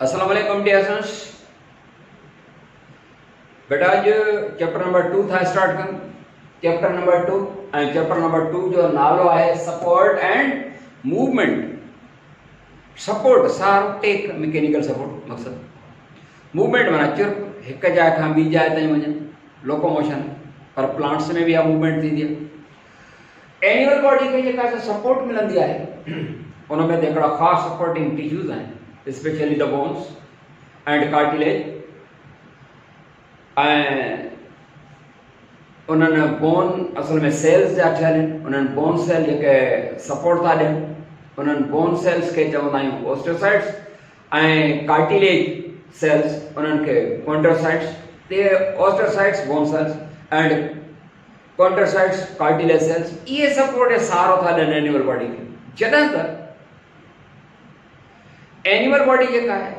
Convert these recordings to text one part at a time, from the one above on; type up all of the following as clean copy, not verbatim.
अस्सलाम वालेकुम dear students. बेटा आज चैप्टर नंबर 2 था स्टार्ट कर। चैप्टर नंबर 2 ऐं चैप्टर नंबर 2 जो नालो आहे सपोर्ट एंड मूवमेंट। सपोर्ट सहारो टेक मैकेनिकल सपोर्ट मकसद। मूवमेंट माना चुर एक जाइ खां ॿी जाइ ताईं वञनि लोकोमोशन। पर प्लांट्स में भी आ मूवमेंट थींदी आहे। एनिमल बॉडी खे जेका सपोर्ट मिलंदी आहे उन में त हिकिड़ा ख़ासि सपोर्टिंग टिश्यूज़ आहिनि, especially the bones and cartilage। उन्हनि बोन असल में सेल्स जा ठहियल आहिनि। उन्हनि बोन सेल जेके सपोर्ट था ॾियनि उन्हनि बोन सेल्स खे चवंदा आहियूं ओस्टोसाइट्स ऐं कार्टिलेज सेल्स उन्हनि खे कॉन्ड्रोसाइट्स। ते osteocytes bone cells and chondrocytes cartilage cells इहे सपोर्ट ऐं सहारो था ॾियनि एनिमल बॉडी खे। जॾहिं त एनिमल बॉडी जेका आहे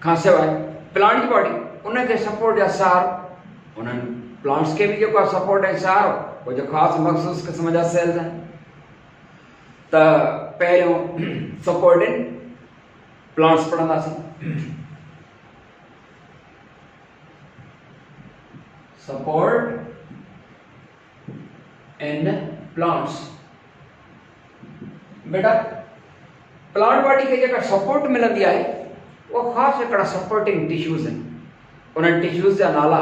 खां सवाइ प्लांट जी बॉडी उनखे सपोर्ट या सहारो उन्हनि प्लांट्स खे बि जेको आहे सपोर्ट ऐं सहारो उहो जो ख़ासि मख़सूस क़िस्म जा सेल्स आहिनि। त पहिरियों सपोर्ट इन प्लांट्स पढ़ंदासीं। Support in plants. बेटा प्लांट बॉडी खे जेका सपोर्ट मिलंदी आहे उहा ख़ासि हिकिड़ा सपोर्टिंग टिश्यूज़ आहिनि। उन्हनि टिश्यूज़ जा नाला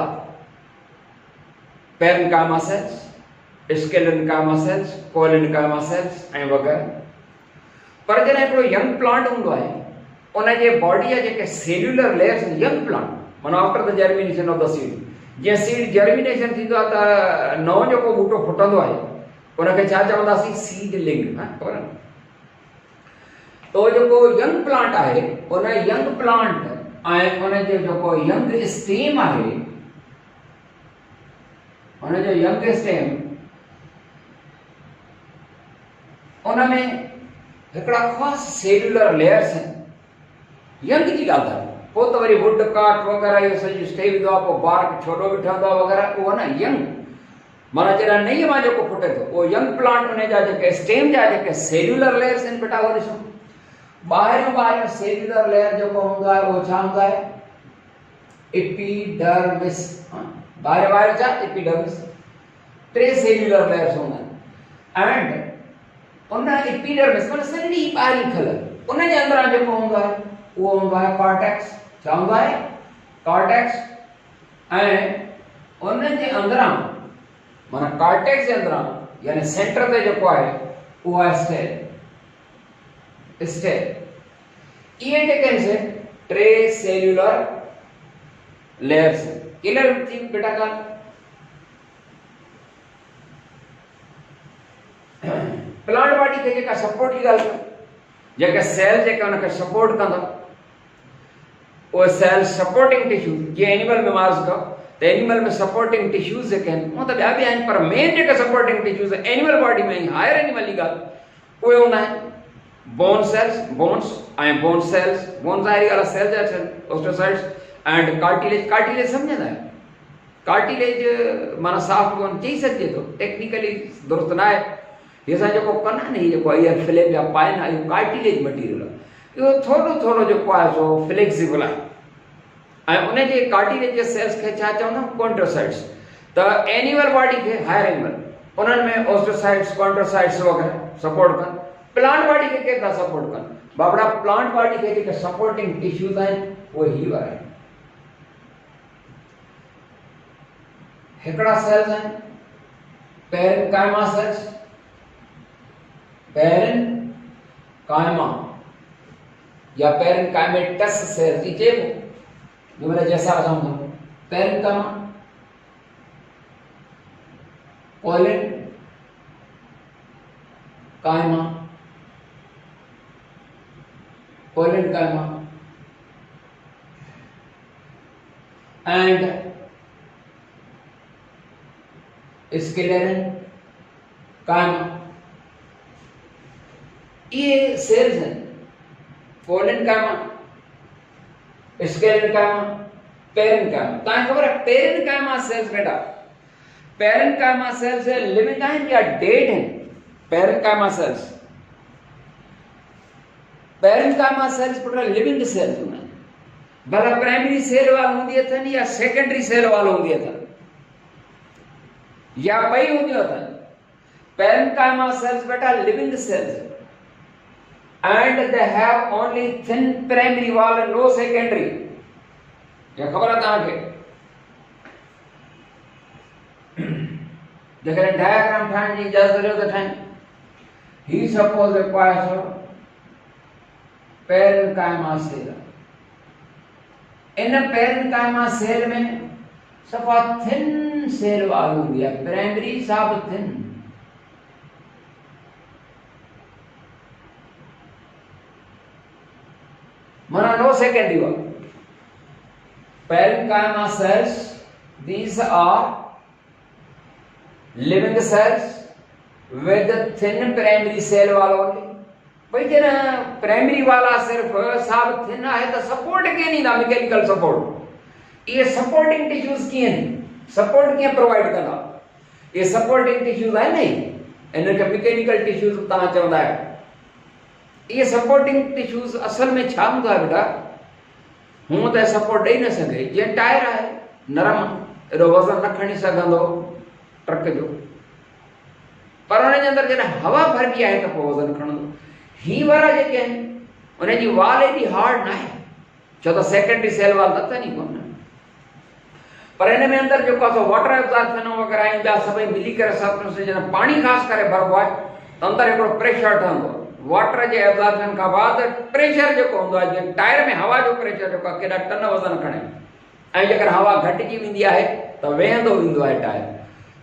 parenchyma cells, sclerenchyma cells, collenchyma cells ऐं वग़ैरह। पर जॾहिं हिकिड़ो यंग प्लांट हूंदो आहे उन जे बॉडी जा जेके सेल्यूलर लेयर्स आहिनि यंग प्लांट माना after the germination of the seed. जीअं सीड जर्मिनेशन थींदो आहे त नओं जेको बूटो फुटंदो आहे उनखे छा चवंदासीं? सीडलिंग। ख़बर आहे? तो जेको यंग प्लांट आहे उन यंग प्लांट ऐं उन जो जेको यंग स्टेम आहे उन जो यंग स्टेम उन में हिकिड़ा ख़ासि सेल्यूलर लेयर्स आहिनि। यंग जी ॻाल्हि आहे। पोइ त वरी वुड काट वग़ैरह इहो सॼो स्टे वेंदो आहे, पोइ बार्क छोड़ो बि ठहंदो आहे वग़ैरह। उहो न यंग माना जॾहिं नईअ मां जेको फुटे थो उहो यंग प्लांट उन जा जेके स्टेम जा जेके सेल्यूलर लेयर्स आहिनि बेटा उहो ॾिसो। ॿाहिरियों सेल्यूलर लेयर जेको हूंदो आहे उहो छा हूंदो आहे? एपिडर्मिस। ॿाहिरियों छा? एपिडर्मिस। 3 सेल्यूलर लेयर्स हूंदा आहिनि एंड उन एपिडर्मिस माना सॼी ॿाहिरीं खलक उन जे अंदरां जेको हूंदो आहे उहो हूंदो आहे कॉर्टेक्स। छा हूंदो आहे? कॉर्टेक्स। ऐं उन जे अंदरां माना कॉर्टेक्स जे अंदरां यानी सेंटर ते जेको आहे उहो आहे स्टेल। ये जेके से 3 सेल्यूलर लेयर्स क्लियर थी बेटा का। प्लांट बॉडी के जेका सपोर्ट की गाल जेके सेल जेका उनके सपोर्ट कंदा वो सेल सपोर्टिंग टिश्यू जे एनिमल में मार्स का तो एनिमल में सपोर्टिंग टिश्यूज जेके मतलब ॿिया बि आहिनि पर मेन जेके सपोर्टिंग टिश्यूज एनिमल बॉडी में हायर एनिमल जी गाल उहे हूंदा आहिनि bone cells bones and bone cells bone ज़ाहिरी ॻाल्हि सेल्स जा आहिनि ओस्टोसाइट्स एंड कार्टिलेज। कार्टिलेज सम्झंदा आहियो? कार्टिलेज माना साफ़ बोन चई सघिजे थो, टेक्निकली दुरुस्त न आहे। हीअ असां जेको कंदा आहिनि जेको ईयर फिलेप या पाइनि आहे इहो कार्टिलेज मटीरियल आहे। इहो थोरो थोरो जेको आहे सो फ्लेक्सिबल आहे ऐं उन जे कार्टिलेज जे सेल्स खे छा चवंदा? कॉन्ड्रोसाइट्स। त एनिमल बॉडी खे हायर एनिमल उन्हनि में ओस्टोसाइट्स कॉन्ड्रोसाइट्स वग़ैरह सपोर्ट कनि। प्लांट बॉडी खे केतिरा सपोर्ट कनि? बाबड़ा प्लांट बॉडी खे जेके सपोर्टिंग टिश्यूज़ आहिनि उहे ही वारा आहिनि। हिकिड़ा सेल्स आहिनि पैरेन्काइमा सेल्स। पैरेन्काइमा या पैरेन्काइमेटस सेल्स ये चइबो जो मैंने जैसा बताऊंगा। पैरेन्काइमा कोलेन्काइमा एंड स्क्लेरेन्काइमा ये सेल्स हैं। Collenchyma sclerenchyma parenchyma. तव्हांखे ख़बर है पैरेन्काइमा सेल्स बेटा पैरेन्काइमा सेल्स लिविंग आहिनि या डेड आहिनि? पैरेन्काइमा सेल्स लिविंग सेल्स हूंदा आहिनि भला प्राइमरी सेल वाल होंदी अथन या सेकेंडरी सेल वाल होंदी अथन या ॿई हूंदियूं अथनि। पेरेन्काइमा सेल्स बेटा living cells and they have only thin primary wall and no secondary। ये खबर है तव्हांखे? जेकॾहिं डायग्राम ठाहिण जी इजाज़त ॾियो त ठाहिनि। ही सपोज पासो पेरेन्काइमा सेल, इन पेरेन्काइमा सेल में सफ़ा थिन सेल वाल हूंदी आहे, प्राइमरी साब थिन, माना no secondary wall। Parenchyma cells, these are living cells with a thin primary cell wall only। भाई जन प्राइमरी वाला सिर्फ साब थिन है तो सपोर्ट के नहीं ना, मैकेनिकल सपोर्ट। ये सपोर्टिंग टिश्यूज की हैं, सपोर्ट के प्रोवाइड करना, ये सपोर्टिंग टिश्यूज है नहीं, इनके मैकेनिकल टिश्यूज ता चवंदा है। ये सपोर्टिंग टिश्यूज असल में छा हूंदो आहे बेटा? हूं त सपोर्ट ॾेई न सघे, जीअं टायर आहे नरम, एॾो वज़न न खणी सघंदो ट्रक जो, पर उनजे अंदरि जॾहिं हवा भरिबी आहे त पोइ वज़न खणंदो। ही वारा जेके आहिनि उनजी वाल एॾी हार्ड न आहे, छो त सेकेंडरी सेल वाल न अथनि ई कोन, पर हिन में अंदरि जेको आहे वाटर एब्ज़ॉर्प्शन वग़ैरह आहिनि ॿिया सभई मिली करे सभु जॾहिं पाणी ख़ासि करे भरिबो आहे त अंदरि हिकिड़ो प्रेशर ठहंदो आहे। वाटर जे एब्ज़ॉर्प्शन खां बाद प्रेशर जेको हूंदो आहे, जीअं टायर में हवा जो प्रेशर जेको आहे केॾा टन वज़न खणे, ऐं जेकर हवा घटिजी वेंदी आहे त वेहंदो वेंदो आहे टायर,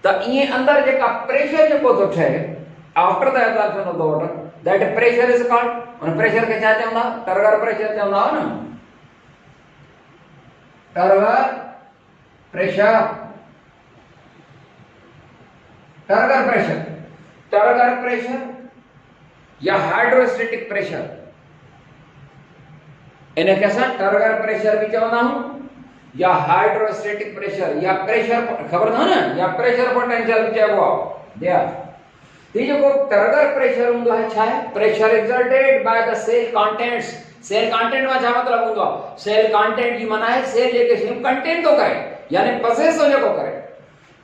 त ईअं अंदरि जेका प्रेशर जेको थो ठहे after the absorption of the water, that pressure is called, उन प्रेशर खे छा चवंदा? टर्गर प्रेशर चवंदा हो न, turgor pressure, turgor pressure, turgor pressure या हाइड्रोस्टेटिक प्रेशर, इन्हें कैसा टर्गर प्रेशर भी चवंदा हूं या हाइड्रोस्टेटिक प्रेशर या प्रेशर, खबर था ना, या प्रेशर पोटेंशियल भी चइबो आहे। दिया ये जो टर्गर प्रेशर हूंदो आहे छा आहे? Pressure exerted by the cell contents. Cell content में छा मतलब हूंदो आहे? सेल कंटेंट जी माना है सेल जेके शयूं कंटेन तो करे, यानी पसेस हो जेको करे।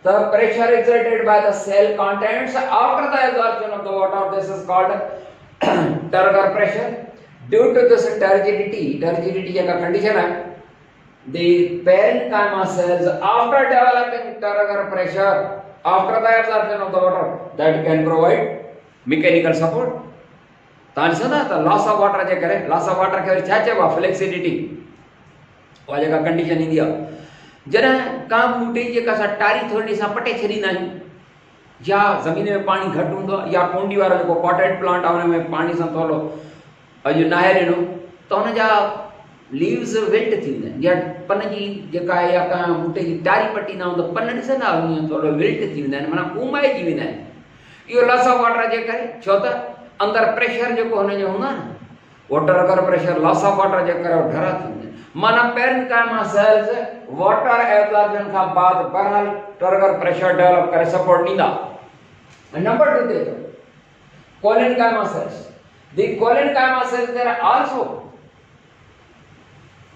The pressure exerted by the cell contents after the absorption of the water, this is called turgor pressure। Due to this turgidity जैसा condition है, the parenchyma cells after developing turgor pressure after the absorption of the water, that can provide mechanical support। तान सदा तो loss of water जे करे, loss of water के छा चइबो आहे? फ्लेक्सिडिटी, वो जेका कंडीशन ईंदी आहे जॾहिं का बूटे जेका असां टारी थोरी सां पटे छॾींदा आहियूं, या ज़मीन में पाणी घटि हूंदो आहे, या कुंडी वारो जेको पॉटेड प्लांट आहे हुन में पाणी सां थोरो अॼु नाहे ॾिनो त हुनजा लीव्स विल्ट थी वेंदा आहिनि, या पन जी जेका आहे या का बूटे जी टारी पटींदा आहियूं त पन ॾिसंदा हीअं थोरो विल्ट थी वेंदा आहिनि, माना कुमाइजी वेंदा आहिनि। इहो लॉस ऑफ वाटर जे करे, छो त अंदरि प्रेशर जेको हुनजो हूंदो आहे न, वो turgor pressure loss of water जे करे ढरा थी वेंदा आहिनि। माना पेरेन्काइमा सेल्स वाटर एब्ज़ॉर्प्शन खां बाद बहरहाल टर्गर प्रेशर डेवलप करे सपोर्ट ॾींदा। नंबर 2 ते collenchyma cells, the collenchyma cells there are also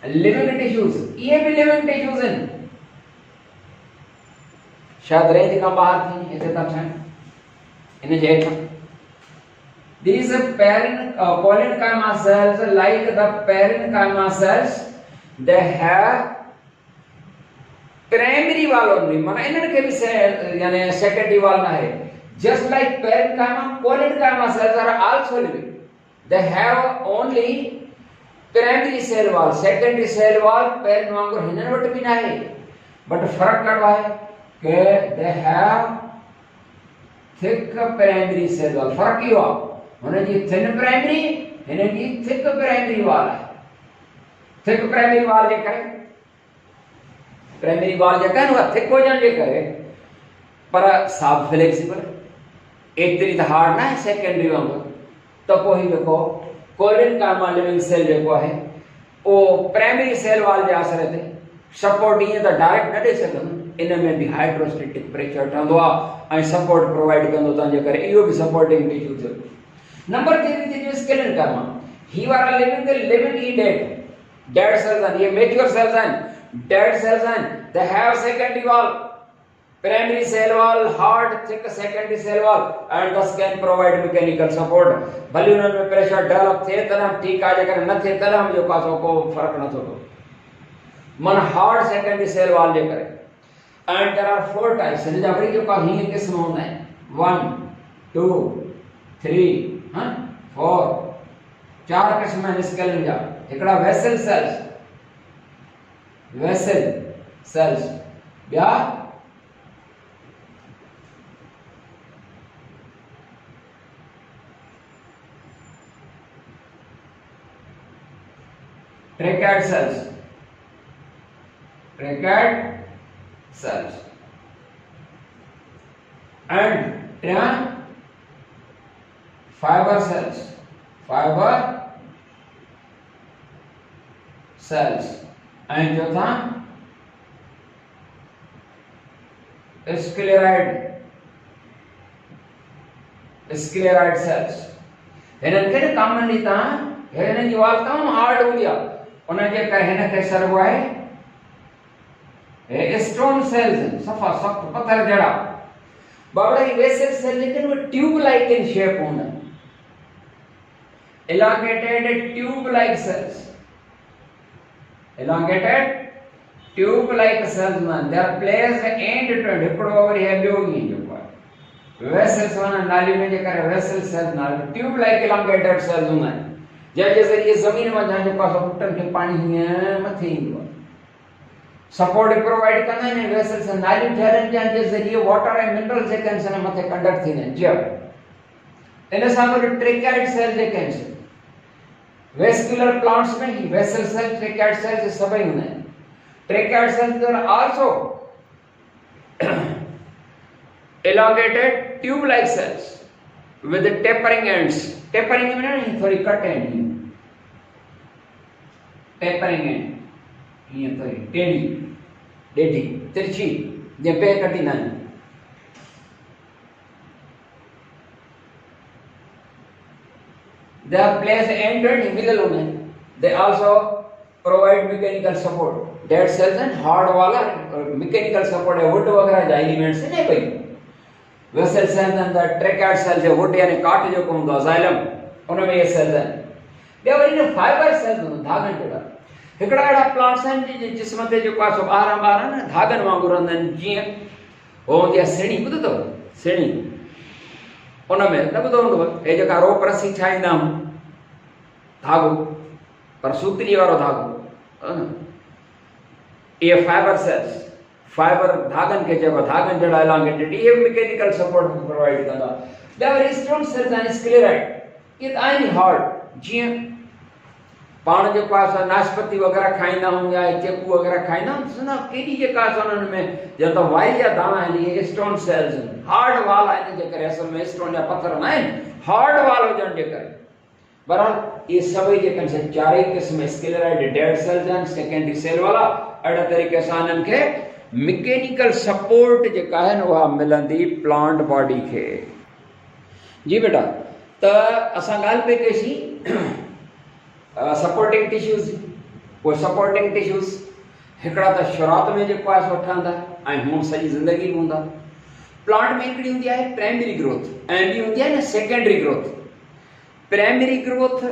living tissues, ये भी लिविंग टिश्यूज हैं, शायद रेंज खां ॿाहिरि थी हिते था ठहनि इन जे हेठां। These parenchyma cells, like the parenchyma cells, they have primary wall only, माना इन्हनि खे भी यानी secondary wall ना है। Just like parenchyma, colenchyma cells are also living, they have only primary cell wall, secondary cell wall Peren वांगुरु हिननि वटि भी ना है, but फर्क कहिड़ो आहे कि they have thick primary cell wall। फर्क इहो आहे, हुनजी थिन प्राइमरी, हिनजी थिक प्राइमरी वाल है। थिक प्राइमरी वाल जे करे, प्राइमरी वाल जेका है थिक हुजण जे करे, पर साब फ्लेक्सिबल, एतिरी त हार्ड ना है सेकेंडरी वांगुरु। त पोइ जेको कोलेनकाइमा लिविंग सेल जेको आहे उहो प्राइमरी सेल वाल जे आसरे ते सपोर्ट ईअं त डायरेक्ट न ॾेई सघंदो, इन में भी हाइड्रोस्टेटिक प्रेशर ठहंदो आहे ऐं सपोर्ट प्रोवाइड कंदो, तंहिंजे करे इहो भी सपोर्टिंग टिश्यू थियो। नंबर 3 ते स्केलेनकाइमा, ही वारा लिविंग ई डेड, डेड सेल्स आहिनि, ये मेच्योर सेल्स आहिनि, डेड सेल्स आहिनि, they have secondary wall, primary cell wall, hard thick secondary cell wall and thus can provide mechanical support. भले उन्हनि में प्रेशर डेवलप थिए त ठीक आहे, जेकर न थिए त जो कासो को फर्क नथो पए, मन हार्ड सेकेंडरी सेल वॉल जे करे। एंड देयर आर 4 टाइप्स, हिन जा वरी जो का हीअं क़िस्म हूंदा आहिनि, 1 2 3 4, 4 क़िस्म आहिनि स्केलिन जा। हिकिड़ा वेसल सेल्स, वेसल सेल्स, ॿिया tracheid cells, tracheid cells and fibre cells, fibre cells and चौथा स्क्लेराइड, स्क्लेराइड सेल्स। हिननि खे कॉमनली तव्हां हिननि जी वाल तमामु हार्ड हूंदी आहे, उनजे करे हिन खे सरबो आहे स्टोन सेल्स, सफ़ा सख्त पत्थर जहिड़ा। बाबा ये वेसल सेल लेकिन वो ट्यूब लाइक इन शेप हूंदा आहिनि, elongated tube like cells, elongated tube like cells man, they are placed end to end, हिकिड़ो over here ॿियो ई जेको आहे वेसल्स माना नाली में जेकर वेसल सेल ना ट्यूब लाइक elongated cells हूंदा आहिनि, जंहिंजे ज़रिए ज़मीन में जंहिं जेको आहे पुटनि खे पाणी हीअं मथे ईंदो आहे, सपोर्ट प्रोवाइड कंदा आहिनि वेसल्स, नालियूं ठहियल आहिनि जंहिंजे ज़रिए वाटर ऐं मिनरल्स जेके आहिनि मथे कंडक्ट थींदा आहिनि। जी इन सां गॾु ट्रैकेड सेल जेके आहिनि वेस्कुलर प्लांट्स में ही वेसल सेल, ट्रैकेड सेल सभई हूंदा आहिनि। Tracheid cells are also elongated tube like cells with tapering ends, tapering में थोड़ी कट एंड, tapering end ये थोड़ी टेढ़ी टेढ़ी तिरछी जे पे कटी ना। They are placed end to end in middle होने, they also provide mechanical support, dead cells and hard वाला mechanical support है, wood वगैरह जा एलिमेंट्स से नहीं भाई। वेसल सेल्स अंदर ट्रैकेड सेल्स है, वुड यानी काट जो को हूंदो जाइलम, उनमें ये सेल्स आहिनि। ॿियो वरी न फाइबर सेल्स हूंदा धागनि जहिड़ा, हिकिड़ा अहिड़ा प्लांट्स आहिनि जे जिस्म ते जेको आहे सो ॿारहं ॿारहं न धागनि वांगुरु रहंदा आहिनि, जीअं हो हूंदी आहे सिणी, ॿुधो अथव सिणी, उनमें न ॿुधो हूंदव हे जेका रोप रसी ठाहींदा आहियूं धागो पर सूतरी वारो धागो, ये फाइबर सेल्स, फाइबर धागन के चइबो, धागन जहिड़ा elongated, ये मैकेनिकल सपोर्ट प्रोवाइड कंदा। ॿिया वरी स्टोन सेल्स आहिनि स्क्लेराइड, ये आहिनि हार्ड, जीअं पाण जेको आहे असां नाशपती वग़ैरह खाईंदा आहियूं या चेकू वग़ैरह खाईंदा आहियूं न, केॾी जेका असां उन्हनि में या त वाई जा दाणा आहिनि, ये स्टोन सेल्स आहिनि, हार्ड वाल आहिनि, जे करे असल में स्टोन जा पत्थर न आहिनि, हार्ड वाल हुजण जे करे। बहरहाल ये सभई जेके आहिनि चारई क़िस्म स्क्लेराइड डेड सेल्स आहिनि, सेकेंडरी सेल वाला, अहिड़े तरीक़े सां इन्हनि खे मैकेनिकल सपोर्ट जेका है वह मिलंदी प्लांट बॉडी के। जी बेटा, त असां ॻाल्हि पे कईसीं सपोर्टिंग टिश्यूज़, वो सपोर्टिंग टिश्यूज़ हिकिड़ा त शुरूआत में जेको आहे सो ठहंदा ऐं हूअं सॼी ज़िंदगी बि हूंदा। प्लांट में हिकिड़ी हूंदी आहे प्राइमरी ग्रोथ ऐं ॿी हूंदी आहे न secondary growth. Primary growth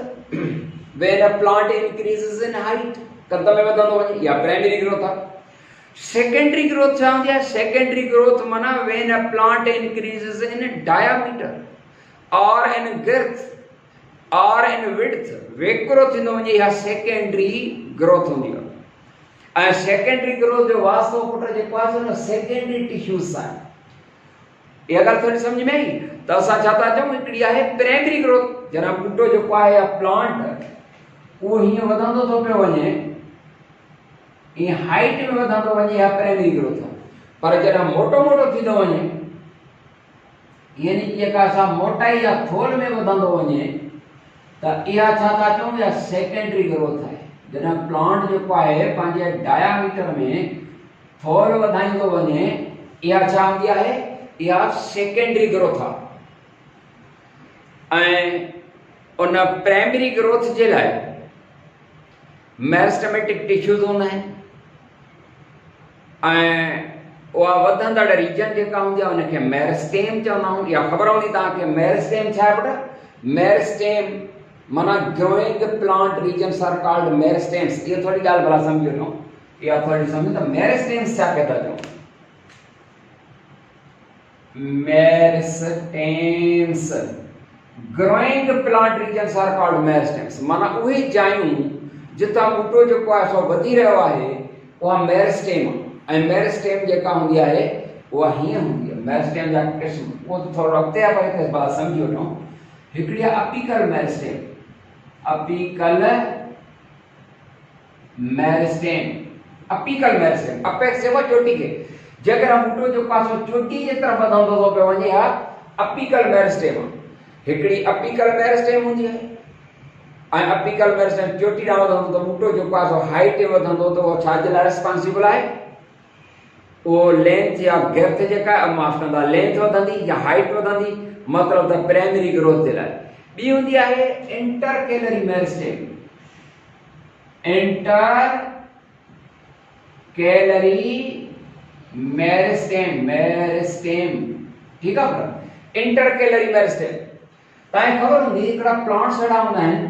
when a plant increases in height, कद में वधंदो वञे, या प्राइमरी ग्रोथ आहे। सेकेंडरी ग्रोथ छा हूंदी आहे? सेकेंडरी ग्रोथ माना when a plant increases in diameter और इन girth और इन width, वेकरो थींदो वञे, या सेकेंडरी ग्रोथ हूंदी आहे। ऐं सेकेंडरी ग्रोथ जो वास्तो पुट जेको आहे न सेकेंडरी टिश्यूज़ सां, इहा ॻाल्हि थोरी सम्झ में आई। त असां छा था चऊं, हिकिड़ी आहे प्राइमरी ग्रोथ, जॾहिं बूटो जेको आहे या प्लांट उहो हीअं वधंदो थो पियो वञे, ईअं हाइट में वधंदो वञे, या प्राइमरी ग्रोथ। पर जॾहिं मोटो मोटो थींदो वञे, यानी जेका असां मोटाई या थोल में वधंदो वञे, त इहा छा था चऊं, या सेकेंडरी ग्रोथ आहे। जॾहिं प्लांट जेको आहे पंहिंजे डायमीटर में थोल वधाईंदो वञे, इहा छा हूंदी आहे, इहा सेकेंडरी ग्रोथ आहे। ऐं उन प्राइमरी ग्रोथ जे लाइ मेरिस्टेमेटिक टिश्यूज़ हूंदा आहिनि ऐं उहा वधंदड़ रीजन जेका हूंदी आहे उनखे मेरिस्टेम चवंदा आहियूं। इहा ख़बर हूंदी तव्हांखे मेरिस्टेम छा आहे बेटा? मेरिस्टेम माना growing plant regions are called meristems. इहो थोरी ॻाल्हि भला सम्झी वठो, इहा थोरी सम्झो त मेरिस्टेम्स छा पिया था चऊं। Meristems growing plant regions are called meristems, माना उहे जायूं जितां ॿूटो जेको आहे सो वधी रहियो आहे उहा मेरिस्टेम आहे। ऐं मेरिस्टेम जेका हूंदी आहे उहा हीअं हूंदी आहे। मेरिस्टेम जा क़िस्म उहो त थोरो अॻिते आहे पर हिते भला सम्झी वठो। हिकिड़ी आहे अपीकल मेरिस्टेम, अपीकल मेरिस्टेम, अपीकल मेरिस्टेम अपेक्स चइबो चोटी खे। जेकर ॿूटो जेको आहे सो चोटी जे तरफ़ वधंदो थो पियो वञे हा अपीकल मेरिस्टेम आहे। हिकिड़ी अपीकल मेरिस्टेम हूंदी आहे ऐं अपीकल मेरिस्टेम चोटी ॾांहुं वधंदो त ॿूटो जेको आहे सो हाइट ते वधंदो त उहो छाजे लाइ रिस्पॉन्सिबल आहे? उहो लेंथ या गर्थ जेका आहे माफ़ कंदा लेंथ वधंदी या हाइट वधंदी, मतिलबु त प्राइमरी ग्रोथ जे लाइ। ॿी हूंदी आहे इंटरकेलरी मेरिस्टेम, इंटरकेलरी मेरिस्टेम, मेरिस्टेम ठीकु आहे। इंटरकेलरी मेरिस्टेम तव्हांखे ख़बर हूंदी हिकिड़ा प्लांट्स अहिड़ा हूंदा आहिनि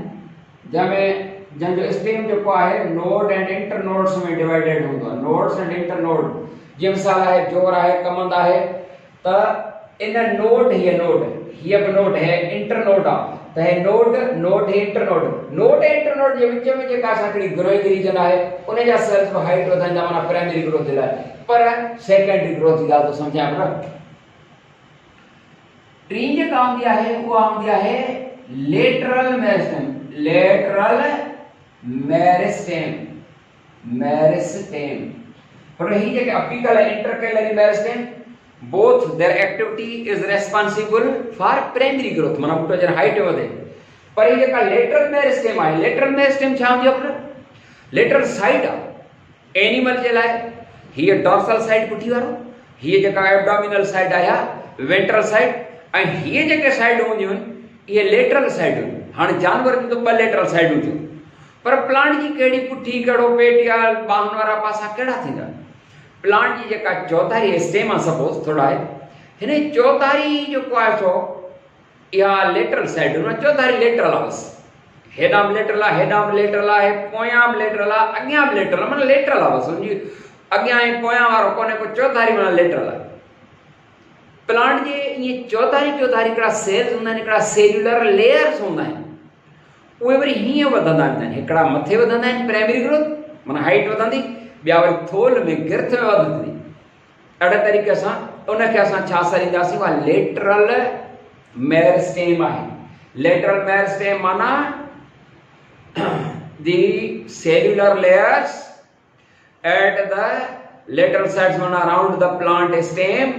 जंहिंजो स्टेम जेको आहे नोड एंड इंटरनोड्स में डिवाइडेड हूंदो आहे। नोड्स एंड इंटरनोड जीअं मिसाल आहे जोर आहे कमंद आहे त इन नोड हीअ बि नोड है इंटरनोड आहे त हे नोड हे इंटरनोड। नोड ऐं इंटरनोड जे विच में जेका असांखे ग्रोइंग रीजन आहे उन जा सेल्स में हाइट वधंदा माना प्राइमरी ग्रोथ जे लाइ, पर सेकेंडरी ग्रोथ जी ॻाल्हि थो सम्झां पियो। टी जेका हूंदी आहे उहा हूंदी आहे lateral meristem, lateral meristem, meristem. पर ही जेके अपीकल है इंटरकेलरी meristem both their activity is responsible for primary growth माना ॿूटो जन हाइट वधे। पर ही जेका लेटरल मेरिस्टेम आहे, लेटरल मेरिस्टेम छा हूंदी आहे? लेटरल साइड आहे एनिमल जे लाइ। हीअ डॉर्सल साइड पुठी वारो, हीअ जेका एब्डोमिनल साइड आहे वेंट्रल साइड, ऐं हीअ जेके साइड हूंदियूं आहिनि इहे लेटरल साइडूं। हाणे जानवर जूं त ॿ लेटरल साइडूं थियूं, पर प्लांट जी कहिड़ी पुठी कहिड़ो पेट या ॿाहुनि वारा पासा कहिड़ा थींदा? प्लांट जी जेका चौधारी स्टेम आहे सपोज थोड़ा है हिन चौधारी जेको आहे सो इहा लेटरल साइड न चौधारी लेटरल आहे। बस हेॾां बि लेटरल आहे, हेॾां बि लेटरल आहे, पोयां बि लेटरल आहे, अॻियां बि लेटरल आहे, माना लेटरल आहे। बस हुनजी अॻियां ऐं पोयां वारो कोन्हे को चौधारी माना लेटरल आहे। प्लांट जे ईअं चौधारी हिकिड़ा सेल्स हूंदा आहिनि, हिकिड़ा सेल्युलर लेयर्स हूंदा आहिनि। उहे वरी हीअं वधंदा वेंदा आहिनि, हिकिड़ा मथे वधंदा आहिनि प्राइमरी ग्रोथ माना हाइट वधंदी, ॿिया वरी थोल में गिर्थ में वधंदी। अहिड़े तरीक़े सां उनखे असां छा सरींदासीं? उहा लेटरल मेरिस्टेम आहे। लेटरल मेरिस्टेम माना the cellular layers at the lateral sides माना around the plant stem।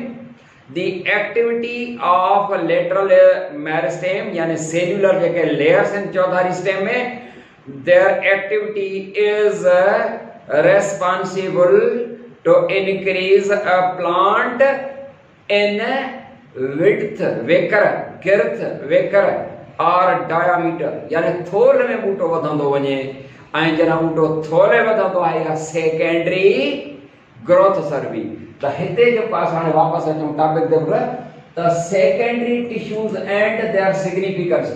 the activity of lateral meristem यानी सेल्युलर जेके लेयर्स आहिनि चौधारी स्टेम में, their activity is responsible to increase a plant in width waker girth waker और diameter यानी थोल में बूटो वधंदो वञे। ऐं जॾहिं बूटो थोले वधंदो आहे या सेकेंडरी ग्रोथ सर्वी। त हिते जेको असां हाणे वापसि अचूं टॉपिक ते त secondary tissues and their significance.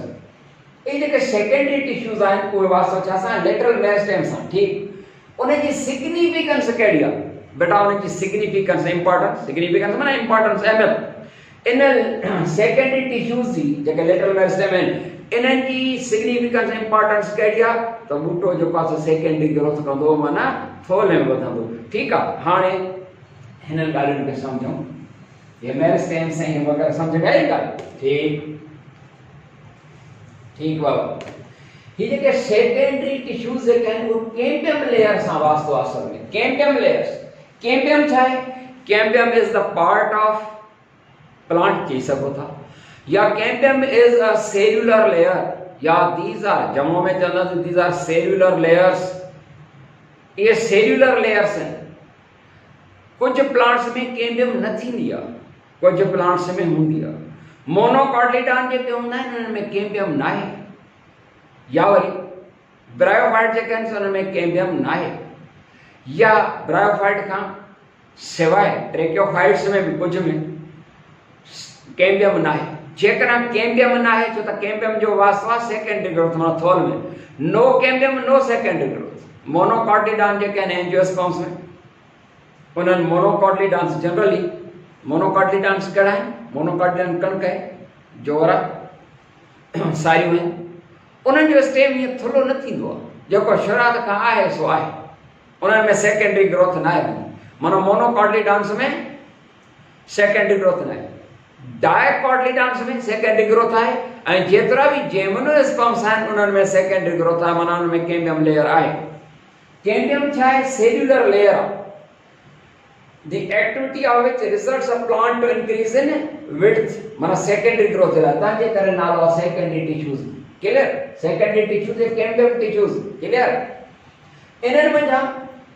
ये जेके सेकेंडरी टिश्यूज़ आहिनि उहे वास्तव छा सां लेटरल मेरिस्टेम सां ठीकु उनजी सिग्निफिकेंस कहिड़ी आहे? बेटा उनजी सिग्निफिकेंस इंपॉर्टेंस, सिग्निफिकेंस माना इंपॉर्टेंस अहमियत। इन सेकेंडरी टिश्यूज़ जी जेके लेटरल मेरिस्टेम आहिनि इन्हनि जी सिग्निफिकेंस इंपॉर्टेंस कहिड़ी आहे? त बूटो जेको आहे सेकेंडरी ग्रोथ कंदो माना थोल में वधंदो। ठीकु आहे, हाणे हिननि ॻाल्हियुनि खे सम्झूं। ये मेरिस्टेम्स ऐं वग़ैरह सम्झ में आई ॻाल्हि? ठीकु बाबा। ये जेके सेकेंडरी टिश्यूज़ जेके आहिनि उहे कैम्बियम लेयर सां वास्तो आहे असल में। कैम्बियम लेयर्स, कैम्बियम छा आहे? Cambium is the part of plant चई सघो था, या cambium is a cellular layer, या दीज आर जमो में चवंदासीं दीज आर सेल्युलर लेयर्स। ये सेल्युलर लेयर्स आहिनि। कुछ प्लांट्स में कैम्बियम न थींदी आहे, कुछ प्लांट्स में हूंदी आहे। मोनोकॉटिलिडॉन जेके हूंदा आहिनि उन्हनि में कैम्बियम न आहे, या वरी ब्रायोफाइट जेके आहिनि उनमें कैम्बियम न आहे, या ब्रायोफाइट खां सवाइ ट्रेकियोफाइट्स में भी कुछ में कैम्बियम न आहे। जेकॾहिं कैम्बियम न आहे, छो त कैम्बियम जो वास्तो आहे सेकेंडरी ग्रोथ माना थोल में, no cambium no secondary growth. Monocotyledon जेके आहिनि एंजियोस्पर्म्स में, उन्हनि मोनोकॉटिलिडॉन्स जनरली मोनोकॉटिलिडॉन्स कहिड़ा आहिनि? मोनोकॉटिलिडॉन कणिक आहे, जोरा, सारियूं आहिनि। उन्हनि जो स्टेम हीअं थुल्हो न थींदो आहे, जेको शुरूआत खां आहे सो आहे, उन्हनि में सेकेंडरी ग्रोथ न आहे। माना मोनोकॉटिलिडॉन्स में सेकेंडरी ग्रोथ न आहे, डायकॉटिलिडॉन्स में सेकेंडरी ग्रोथ आहे, ऐं जेतिरा भी जिम्नोस्पर्म्स आहिनि उन्हनि में सेकेंडरी ग्रोथ आहे, माना उनमें में कैम्बियम लेयर आहे। कैम्बियम छा आहे? सेल्युलर लेयर आहे। The activity of which results a plant to increase in width, माना सेकेंडरी ग्रोथ है। तंहिंजे करे नालो आहे secondary tissues. Clear? Secondary tissues ए कैम्बियम टिश्यूज। क्लियर? इन्हनि में छा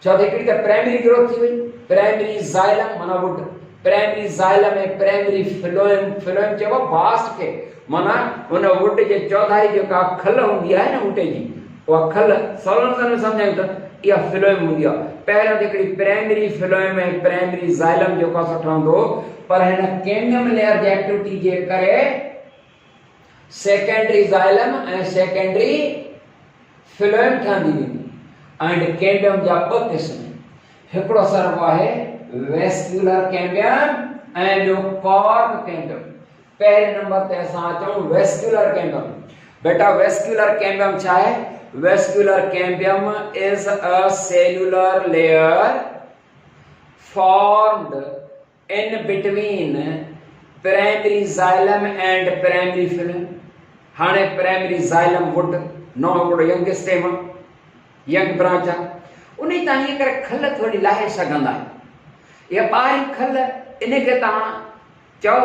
छो त हिकिड़ी त प्राइमरी ग्रोथ थी वई, प्राइमरी ज़ाइलम माना वुड, प्राइमरी ज़ाइलम ऐं प्राइमरी फ्लोएम, फ्लोएम चइबो बास्ट खे, माना उन वुड जे चौधारी जेका खल हूंदी आहे न ऊटे जी, उहा खल सरल में सम्झायूं त इहा फ्लोएम हूंदी आहे। पहिरियों त हिकिड़ी प्राइमरी फ्लोएम ऐं प्राइमरी ज़ाइलम जेको सुठो हूंदो, पर हिन कैम्बियम लेयर जी एक्टिविटी जे करे सेकेंडरी ज़ाइलम ऐं सेकेंडरी फ्लोएम ठहंदी वेंदी। एंड कैम्बियम जा ॿ क़िस्म, हिकिड़ो सरबो आहे वेस्क्यूलर कैम्बियम ऐं ॿियो कॉर्क कैम्बियम। पहिरें नंबर ते असां अचूं वेस्क्यूलर कैम्बियम। बेटा वेस्क्यूलर कैम्बियम छा आहे? Vascular cambium is a cellular layer formed in between primary xylem and primary phloem. हाणे primary xylem wood नो हिकिड़ो यंग स्टेम, यंग ब्रांच आहे, उन तां हीअं करे खल थोरी लाहे सघंदा आहियो। इहा ॿाहिरीं खल इनखे तव्हां चओ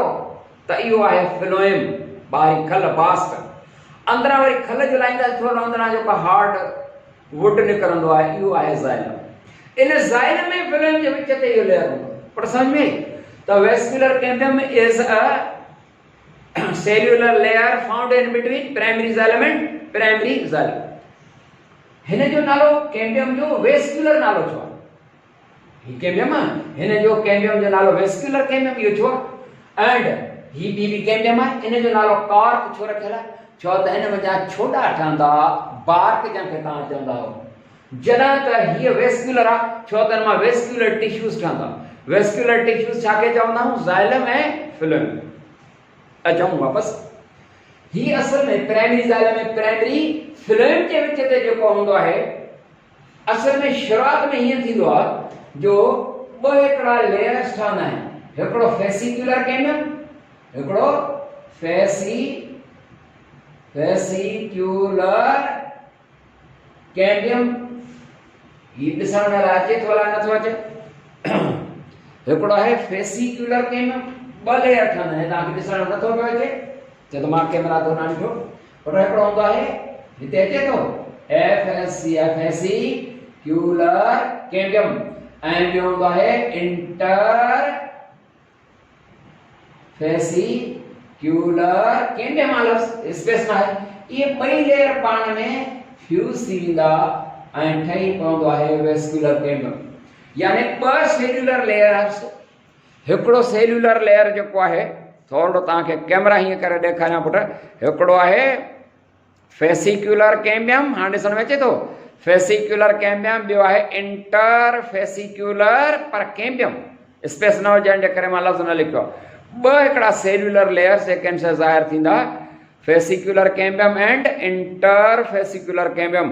त इहो आहे फ्लोएम, ॿाहिरीं खल बास्ट। अंदरां वरी खल जो लाईंदा थोरो अंदरां जेको हार्ड वुड निकिरंदो आहे, इहो आहे ज़ाइलम। इन ज़ाइलम में फ्लोएम जे विच ते इहो लेयर हूंदो आहे। पर समझ में त vascular cambium is a cellular layer found in between primary xylem and primary xylem. हिन जो नालो कैम्बियम जो वेस्क्यूलर नालो छो आहे? ही कैम्बियम आहे, हिन जो कैम्बियम जो नालो वेस्क्यूलर कैम्बियम इहो छो आहे? एंड ही बी कैम्बियम आहे, हिन जो नालो कॉर्क छो रखियल आहे? छो त हिन में जा छोटा ठहंदा, बार्क जंहिंखे तव्हां चवंदा हो। जॾहिं त हीअ वेस्क्यूलर आहे, छो त हिन मां वेस्क्यूलर टिश्यूज़ ठहंदा। वेस्क्यूलर टिश्यूज़ छाखे चवंदा आहियूं? ज़ाइलम ऐं फ्लोएम। अचूं वापसि, हीअ असल में प्राइमरी ज़ाइलम ऐं प्राइमरी फ्लोएम जे विच ते जेको हूंदो आहे, असल में शुरूआत में हीअं थींदो आहे जो ॿ हिकिड़ा लेयर्स ठहंदा आहिनि, हिकिड़ो फेसिक्यूलर कैम्बियम, हिकिड़ो फेसिक्यूलर कैम्बियम। ही ॾिसण में अचे थो अलाए नथो अचे? हिकिड़ो आहे फेसिक्यूलर कैम्बियम, ॿ लेयर ठहंदा आहिनि, तव्हांखे ॾिसण में नथो पियो अचे छो त मां कैमरा तो न ॾिठो। पर हिकिड़ो हूंदो आहे, हिते अचे थो फेसिक्यूलर कैम्बियम, ऐं ॿियो हूंदो आहे इंटर फेसिक्यूलर कैम्बियम। अलॻि स्पेस में आहे। ये ॿई लेयर पाण में फ्यूज थी वेंदा ऐं ठही पवंदो आहे वेस्क्यूलर कैम्बियम। यानी ॿ सेल्युलर लेयर्स, हिकिड़ो सेल्युलर लेयर जेको आहे, थोरो तव्हांखे कैमरा हीअं करे ॾेखारियां पुट, हिकिड़ो आहे फेसिक्यूलर कैम्बियम, हाणे ॾिसण में अचे थो फेसिक्यूलर कैम्बियम, ॿियो आहे इंटर फेसिक्यूलर पर कैम्बियम। स्पेस न हुजण जे करे मां लफ़्ज़ न लिखियो। ॿ हिकिड़ा सेल्युलर लेयर्स जेके ज़ाहिर थींदा, fascicular cambium and interfascicular cambium.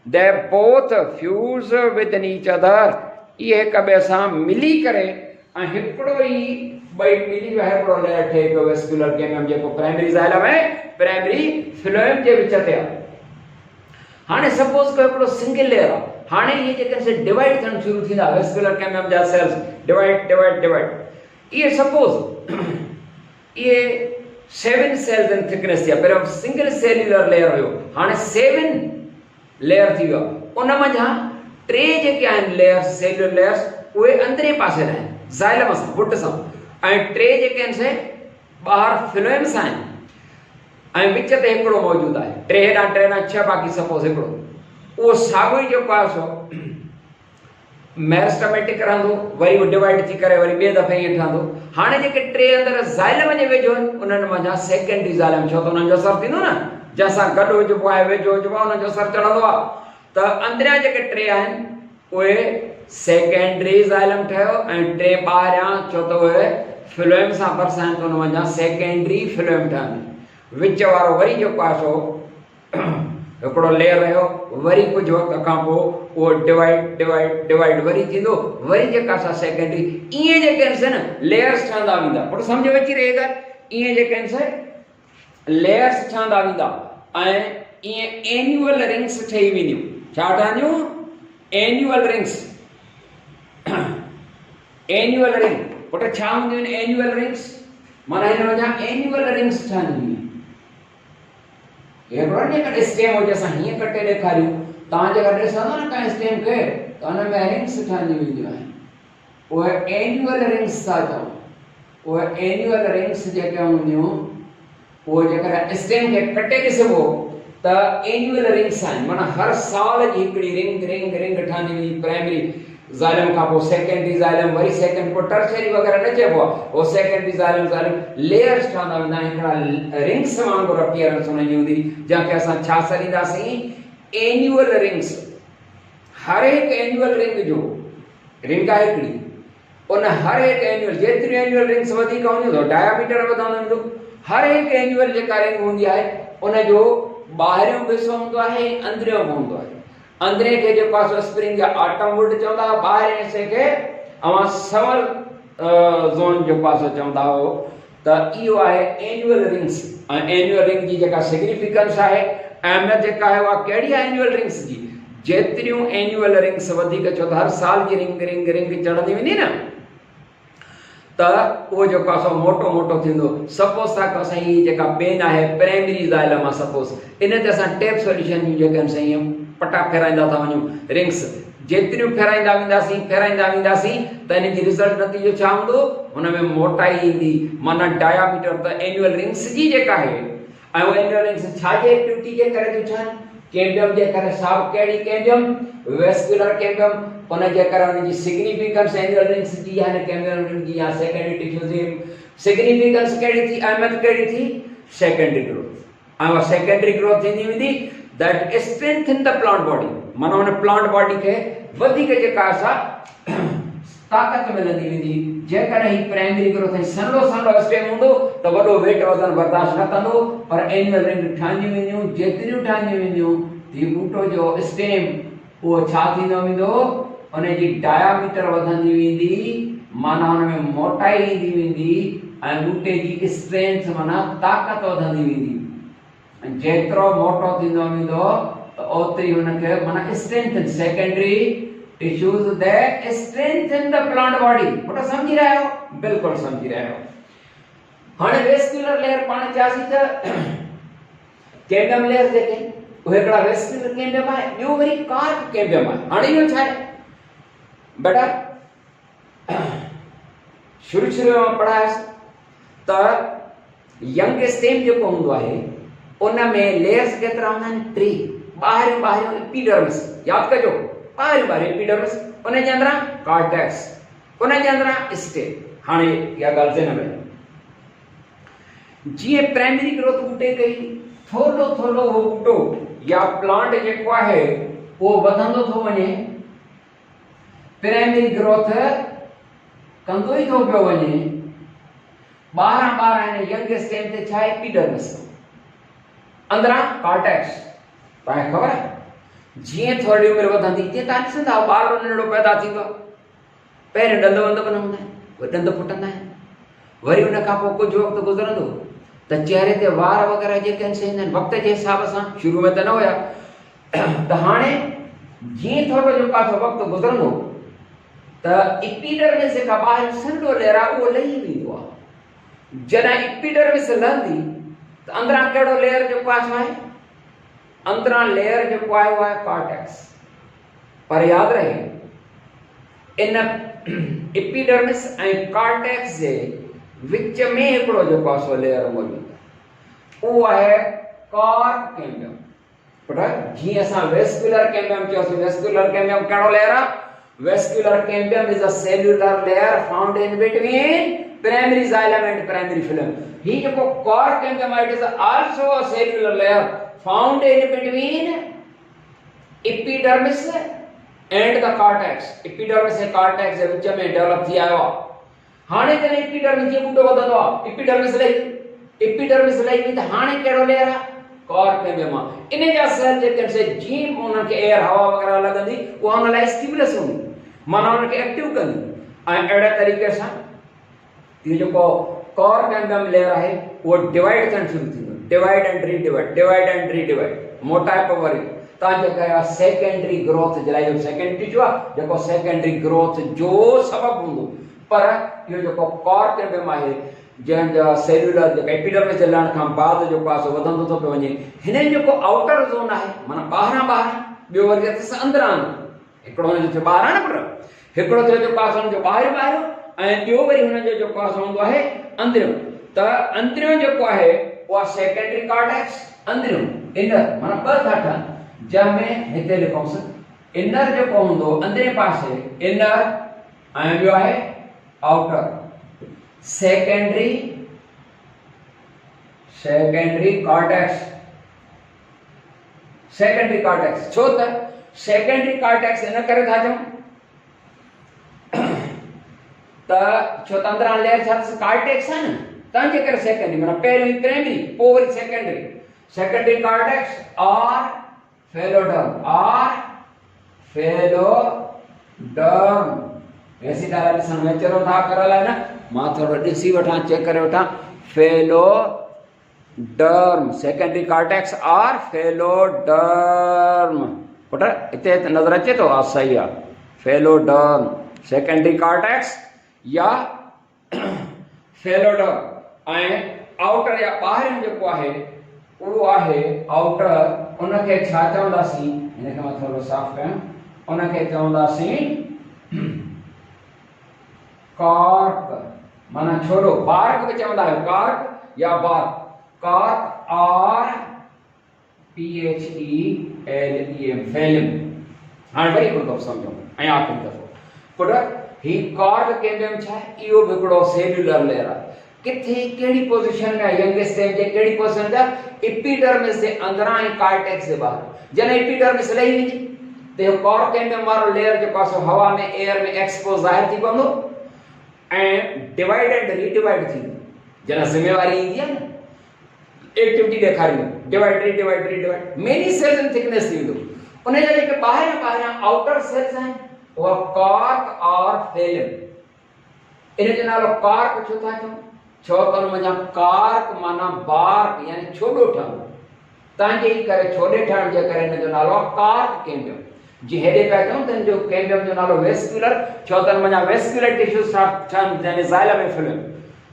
They both fuse with each other. इहे हिक ॿिए सां मिली करे ऐं हिकिड़ो ई ॿई मिली विया हिकिड़ो लेयर ठहे पियो वेस्क्यूलर कैम्बियम, जेको प्राइमरी ज़ाइलम ऐं प्राइमरी फ्लोएम जे विच ते आहे। हाणे सपोज को हिकिड़ो सिंगल लेयर आहे, हाणे इहे जेके डिवाइड थियण शुरू थींदा वेस्क्यूलर कैम्बियम जा सेल्स, डिवाइड। ये सपोज ये 7 सेल्स इन थिकनेस थी। पहिरियों सिंगल सेल्युलर लेयर हुयो, हाणे 7 लेयर थी वियो। उन मंझां 3 जेके आहिनि लेयर्स, सेल्युलर लेयर्स, उहे अंदरे पासे आहिनि ज़ाइलम सां, वुड सां, ऐं 3 जेके आहिनि से ॿाहिरि फ्लोएम सां आहिनि, ऐं विच ते हिकिड़ो मौजूदु आहे। 3 हेॾां 3 हेॾां 6, बाक़ी सपोज हिकिड़ो। वो साॻियो ई जेको आहे सो मेरिस्टेमेटिक रहंदो, वरी वो डिवाइड थी करे वरी ॿिए दफ़े ईअं ठहंदो। हाणे जेके टे अंदरि ज़ाइलम जे वेझो आहिनि उन्हनि मंझां सेकेंडरी ज़ाइलम, छो त उन्हनि जो असरु थींदो न, जंहिंसां गॾु विझिबो आहे वेझो विझिबो आहे उन्हनि जो असरु चढ़ंदो आहे। त अंदरियां जेके टे आहिनि उहे सेकेंडरी ज़ाइलम ठहियो ऐं टे ॿाहिरियां, छो त उहे फ्लोएम सां भरिसां त उन मंझां सेकेंडरी फ्लोएम ठहंदी। विच वारो वरी जेको आहे सो हिकिड़ो लेयर रहियो, वरी कुझु वक़्त खां पोइ उहो डिवाइड डिवाइड डिवाइड वरी थींदो, वरी जेका सा सेकेंडरी, ईअं जेके आहिनि न लेयर्स ठहंदा वेंदा। पुटु सम्झ में अची रही ॻाल्हि? ईअं जेके आहिनि लेयर्स ठहंदा वेंदा ऐं ईअं एन्युअल रिंग्स ठही वेंदियूं। छा ठहंदियूं? Annual rings. एन्युअल रिंग पुटु छा हूंदियूं आहिनि एन्युअल रिंग्स? माना हिन वञा एन्युअल रिंग्स ठहंदियूं। हिकिड़ो जेकॾहिं स्टेम हुजे असां हीअं कटे ॾेखारियूं, तव्हां जेका ॾिसंदो न कंहिं स्टेम खे त हुन में रिंग्स ठहंदियूं वेंदियूं आहिनि, उहे एन्युअल रिंग्स था चऊं। उहे एन्युअल रिंग्स जेके हूंदियूं उहे जेकॾहिं स्टेम खे कटे ॾिसिबो त एन्युअल रिंग्स आहिनि। माना हर साल जी हिकिड़ी रिंग रिंग रिंग ठहंदी वेंदी। प्राइमरी ज़ाइलम खां पोइ सेकेंडरी ज़ाइलम, वरी सेकेंड पोइ टर्शरी वग़ैरह न चइबो आहे, उहो सेकेंडरी ज़ाइलम लेयर्स ठहंदा वेंदा आहिनि। हिकिड़ा रिंग्स वांगुरु अपीयरेंस हुनजी हूंदी, जंहिंखे असां छा सॾींदासीं? Annual rings. हर हिकु एन्युअल रिंग जो रिंग आहे हिकिड़ी, उन हर हिकु एन्युअल जेतिरियूं एन्युअल रिंग्स वधीक हूंदियूं त डायामीटर वधंदो वेंदो। हर हिकु एन्युअल जेका रिंग हूंदी आहे उन जो ॿाहिरियों बि हिसो हूंदो आहे, अंदरियों बि हूंदो आहे। अंदरे खे जेको आहे स्प्रिंग या आटम वुड चवंदा हुआ, ॿाहिरि हिसे खे अवां समर ज़ोन जेको आहे चवंदा हो। त इहो आहे एन्युअल रिंग्स। ऐं एन्युअल रिंग जी जेका सिग्निफिकेंस आहे, अहमियत जेका आहे उहा कहिड़ी आहे एन्युअल रिंग्स जी? जेतिरियूं एन्युअल रिंग्स वधीक, छो त हर साल जी रिंग रिंग रिंग चढ़ंदी वेंदी न, त उहो जेको आहे सो मोटो मोटो थींदो। सपोज़ था कयूं असां हीअ जेका पेन आहे प्राइमरी ज़ाइलम आहे, सपोज़ इन ते असां टेप सॉल्यूशन जूं जेके आहिनि साईं पटा फेराईंदा था वञूं, रिंग्स जेतिरियूं फेराईंदा वेंदासीं त इन जी रिज़ल्ट नतीजो छा हूंदो? हुन में मोटाई ईंदी। माना डायामीटर त एन्युअल रिंग्स जी जेका आहे, ऐं उहे एन्युअल रिंग्स छाजे एक्टिविटी जे करे थियूं ठहनि? कैम्बियम जे करे। साहब कहिड़ी कैम्बियम? Vascular cambium. उन जे करे उन जी सिग्निफिकेंस एन्युअल रिंग्स जी या कैम्बियम रिंग जी या सेकेंडरी टिश्यू जी सिग्निफिकेंस कहिड़ी थी? अहमियत कहिड़ी थी? Secondary growth. ऐं उहा सेकेंडरी ग्रोथ थींदी वेंदी that strengthen the plant body। माना उन प्लांट बॉडी खे वधीक जेका असां ताक़त मिलंदी वेंदी। जेकॾहिं ही प्राइमरी ग्रोथ सन्हो सन्हो स्टेम हूंदो त वॾो वेट वज़न बर्दाश्त न कंदो, पर एन्युअल रिंग ठहंदियूं वेंदियूं। जेतिरियूं ठहंदियूं वेंदियूं ही बूटो जो स्टेम उहो छा थींदो वेंदो? उन जी डायामीटर वधंदी वेंदी, माना हुन में मोटाई ईंदी वेंदी ऐं बूटे जी स्ट्रेंथ माना ताक़त वधंदी वेंदी। जेतिरो मोटो थींदो वेंदो त ओतिरी हुनखे माना strength secondary tissues that strengthen the plant body. Put समझी रहे हो? बिल्कुल समझी रहे हो। हाणे वेस्कुलर लेयर पाण चयासीं त कैम्बियम लेयर जेके उहे हिकिड़ा वेस्कुलर कैम्बियम आहे, ॿियो वरी कार्प कैम्बियम आहे। हाणे इहो छा आहे बेटा? शुरू में पढ़ायोसीं त यंग स्टेम जेको हूंदो आहे उन में लेयर्स केतिरा हूंदा आहिनि? 3। ॿाहिरियों एपिडर्मिस, यादि कजो, ॿाहिरियों एपिडर्मिस, उन जे अंदरां कॉर्टेक्स, उन जे अंदरां स्टेम। हाणे इहा ॻाल्हि ज़हन में, जीअं प्राइमरी ग्रोथ बूटे कई, थोरो थोरो उहो बूटो या प्लांट जेको आहे उहो वधंदो थो वञे, प्राइमरी ग्रोथ कंदो ई थो पियो वञे। ॿाहिरां हिन यंग स्टेम ते छा आहे? एपिडर्मिस, अंदरां कॉर्टेक्स। तव्हांखे ख़बर आहे जीअं थोरी उमिरि वधंदी तीअं तव्हां ॾिसंदा ॿार नंढड़ो पैदा थींदो, पहिरियों ॾंद वंद बि न हूंदा आहिनि, उहे ॾंद फुटंदा आहिनि। वरी उन खां पोइ कुझु वक़्तु गुज़रंदो त चेहरे ते वार वग़ैरह जेके आहिनि से ईंदा आहिनि वक़्त जे हिसाब सां। शुरू में त न हुया, त हाणे जीअं थोरो जेको आहे वक़्तु गुज़रंदो त एपिडर्मिस जेका ॿाहिरि सन्हो लेयर आहे उहो लही वेंदो आहे। जॾहिं एपिडर्मिस लहंदी त अंदरां कहिड़ो लेयर जेको आहे? अंदरां लेयर जेको आहे उहो आहे कॉर्टेक्स। पर यादि रहे इन एपिडर्मिस ऐं कॉर्टेक्स जे विच में हिकिड़ो जेको आहे सो लेयर मौजूदु आहे, उहो आहे कार्प कैम्बियम। पुट जी असां वेस्कुलर कैम्बियम चयोसीं वेस्कुलर कैम्बियम कहिड़ो लेयर आहे vascular cambium is a cellular layer found in between primary xylem and primary phloem ही जो cork cambium it is also a cellular layer found in between epidermis and the cortex epidermis ऐं cortex जे विच में develop थी आयो आहे हाणे जॾहिं एपिडर्मिस जीअं ॿुढो वधंदो आहे एपिडर्मिस लही वई त हाणे कहिड़ो लेयर आहे कोर कैम्बियम आहे इन जा सेल जेके से जीअं उन्हनि खे एयर हवा वग़ैरह लॻंदी उहा उन लाइ स्टिमुलस हूंदी माना उन्हनि खे एक्टिव कंदी ऐं अहिड़े तरीक़े सां इहो जेको कोर कैम्बियम लेयर आहे उहो डिवाइड थियणु शुरू थींदो डिवाइड एंड रीडिवाइड मोटाइप वरी तव्हां जेका आहे सेकेंडरी ग्रोथ जे लाइ सेकेंडरी जो आहे जेको सेकेंडरी ग्रोथ जो सबबु हूंदो पर इहो जेको कोर कैम्बियम आहे जंहिंजा सेल्युलर जेका एपिडर्मिस जे लहण खां बाद जेको आहे सो वधंदो थो पियो वञे हिननि जेको आउटर ज़ोन आहे माना ॿाहिरां ॿियो वरी अथसि अंदरां हिकिड़ो हुनजो थियो ॿाहिरां न पुट हिकिड़ो थियो जेको आहे हुनजो ॿाहिरियों ऐं ॿियो वरी हुनजो जेको आहे हूंदो आहे अंदरियों त अंदरियों जेको आहे उहा सेकेंडरी कॉर्टेक्स अंदरियों इनर माना ॿ था ठहनि जंहिंमें हिते लिखूंसि इनर जेको हूंदो अंदरे पासे इनर ऐं ॿियो आहे आउटर सेकेंडरी कॉर्टेक्स छो त सेकेंडरी कॉर्टेक्स इन करे था चऊं त छो त अंदरां लेयर छा कॉर्टेक्स आहे न तंहिंजे करे सेकेंडरी माना पहिरियों प्राइमरी पोइ वरी सेकेंडरी कॉर्टेक्स और फेलोडर्म ऐसी तरह ॾिसण में अचरो था करियल आहे न मां थोरो ॾिसी वठां चेक करे वठां फेलोडर्म सेकेंडरी कॉर्टेक्स और फेलोडर्म पुट हिते नज़र अचे थो हा सही आहे फेलोडर्म सेकेंडरी कॉर्टेक्स या फेलोडर्म ऐं आउटर या ॿाहिरियों जेको आहे उहो आहे आउटर उनखे छा चवंदासीं हिनखे मां थोरो साफ़ कयां उनखे चवंदासीं कॉर्क माना छोड़ो बार्क भी चवंदा आहियो कॉर्क या बार्क कॉर्क और PHELEM फेलिम हाणे वरी हिकिड़ो दफ़ो सम्झो ऐं आख़िरी दफ़ो पुट ही कॉर्क कैम्बियम छा आहे इहो बि हिकिड़ो सेल्युलर लेयर आहे किथे कहिड़ी पोजीशन में यंगेस्ट स्टेज जे कहिड़ी पोजीशन ते एपिडर्मिस जे अंदरां ऐं कॉर्टेक्स जे ॿाहिरि जॾहिं एपिडर्मिस लही वञे त इहो कॉर्क कैम्बियम वारो लेयर जेको आहे हवा में एयर में एक्सपोज ज़ाहिर थी पवंदो and divide and redivide थींदो जना जिम्मेवारी ईंदी आहे न एक्टिविटी ॾेखारींदो divide many cells in thickness थी वेंदो उन जा जेके ॿाहिरियां आउटर सेल्स आहिनि उहा कॉर्क और फेलिम इन जो नालो कॉर्क छो था चऊं छो त उन में कॉर्क माना बार्क यानी छोॾो ठहंदो तव्हांजे ई करे छोॾे ठहण जे करे इन जो नालो आहे कॉर्क कैम्बियम जी हेॾे पिया चऊं त जो कैम्बियम जो नालो वेस्कुलर छो त हुन वेस्कुलर टिश्यूज़ ठहनि यानी ज़ाइलम में फिल्म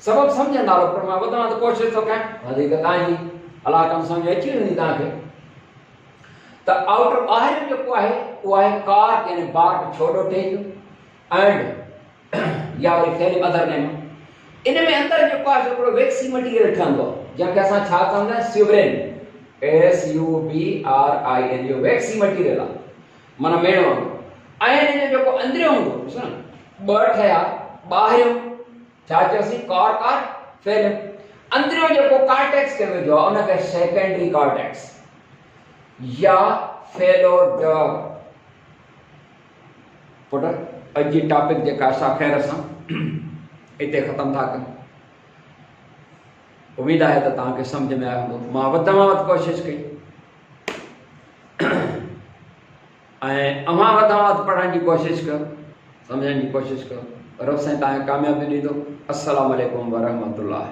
सबबु सम्झ नालो पर मां वधि में वधि कोशिशि थो कयां वधीक तव्हांजी अलाह कम सम्झ अची वेंदी तव्हांखे त आउटर ॿाहिरियों जेको आहे उहो आहे कॉर्क यानी बार्क छोॾो ठहियो एंड या वरी फेलिम अदर नेम इन में अंदर जेको आहे हिकिड़ो वैक्सी मटीरियल ठहंदो आहे जंहिंखे असां छा चवंदा आहियूं स्यूब्रेन SUBRIN इहो वैक्सी मटीरियल आहे माना मेणो ऐं हिन जो जेको अंदरियों हूंदो ॾिसो न ॿ ठहिया ॿाहिरियों छा चयोसीं कॉर्क और फेलिम अंदरियों जेको कॉर्टेक्स खे वेझो आहे उनखे सेकेंडरी कॉर्टेक्स या फेलोडर्म पुट अॼु जी टॉपिक जेका असां ख़ैर सां हिते ख़तमु था कयूं उम्मीद आहे त तव्हांखे सम्झ में आयो हूंदो मां वधि में वधि कोशिशि कई ऐं अव्हां वधि में वधि पढ़ण जी कोशिशि कयो सम्झण जी कोशिशि कयो रब साईं तव्हांखे कामयाबी ॾींदो अस्सलामु अलैकुम वरहमतुल्लाह